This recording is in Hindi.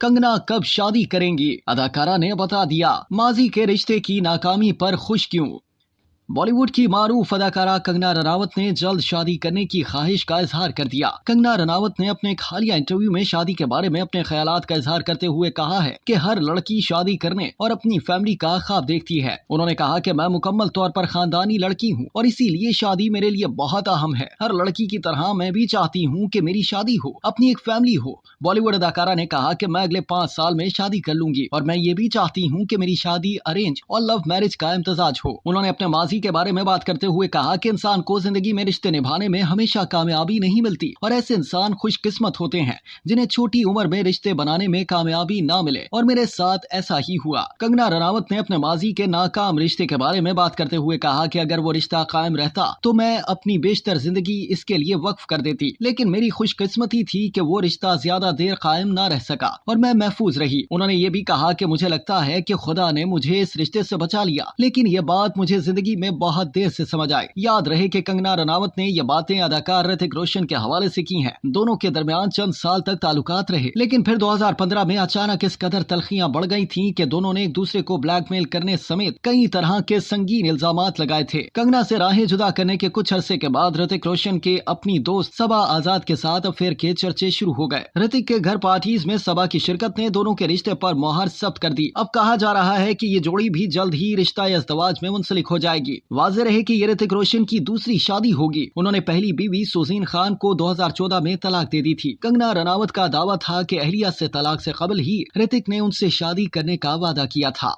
कंगना कब शादी करेंगी? अदाकारा ने बता दिया। माजी के रिश्ते की नाकामी पर खुश क्यों? बॉलीवुड की मारूफ अदाकारा कंगना रनावत ने जल्द शादी करने की ख्वाहिश का इजहार कर दिया। कंगना रनावत ने अपने एक हालिया इंटरव्यू में शादी के बारे में अपने ख्यालात का इजहार करते हुए कहा है कि हर लड़की शादी करने और अपनी फैमिली का ख्वाब देखती है। उन्होंने कहा कि मैं मुकम्मल तौर पर खानदानी लड़की हूँ और इसीलिए शादी मेरे लिए बहुत अहम है। हर लड़की की तरह मैं भी चाहती हूँ कि मेरी शादी हो, अपनी एक फैमिली हो। बॉलीवुड अदाकारा ने कहा कि मैं अगले 5 साल में शादी कर लूंगी और मैं ये भी चाहती हूँ कि मेरी शादी अरेंज और लव मैरिज का इम्तजाज हो। उन्होंने अपने माजी के बारे में बात करते हुए कहा कि इंसान को जिंदगी में रिश्ते निभाने में हमेशा कामयाबी नहीं मिलती और ऐसे इंसान खुशकिस्मत होते हैं जिन्हें छोटी उम्र में रिश्ते बनाने में कामयाबी ना मिले, और मेरे साथ ऐसा ही हुआ। कंगना रनावत ने अपने माजी के नाकाम रिश्ते के बारे में बात करते हुए कहा कि अगर वो रिश्ता कायम रहता तो मैं अपनी बेशतर जिंदगी इसके लिए वक्फ कर देती, लेकिन मेरी खुशकिस्मती थी कि वो रिश्ता ज्यादा देर कायम ना रह सका और मैं महफूज रही। उन्होंने ये भी कहा कि मुझे लगता है कि खुदा ने मुझे इस रिश्ते से बचा लिया, लेकिन ये बात मुझे जिंदगी में बहुत देर से समझ आए। याद रहे कि कंगना रनावत ने ये बातें अदाकार ऋतिक रोशन के हवाले से की हैं। दोनों के दरमियान चंद साल तक ताल्लुकात रहे, लेकिन फिर 2015 में अचानक इस कदर तलखियां बढ़ गई थीं कि दोनों ने एक दूसरे को ब्लैकमेल करने समेत कई तरह के संगीन इल्जामात लगाए थे। कंगना से राहें जुदा करने के कुछ अरसे के बाद ऋतिक रोशन के अपनी दोस्त सबा आजाद के साथ अफेयर के चर्चे शुरू हो गए। ऋतिक के घर पार्टीज में सबा की शिरकत ने दोनों के रिश्ते पर मोहर जब्त कर दी। अब कहा जा रहा है कि ये जोड़ी भी जल्द ही रिश्ता इज़्दवाज में मुंसलिक हो जाएगी। वाज़ेह रहे कि ये ऋतिक रोशन की दूसरी शादी होगी। उन्होंने पहली बीवी सुज़ीन खान को 2014 में तलाक दे दी थी। कंगना रनावत का दावा था कि अहलिया से तलाक से कबल ही ऋतिक ने उनसे शादी करने का वादा किया था।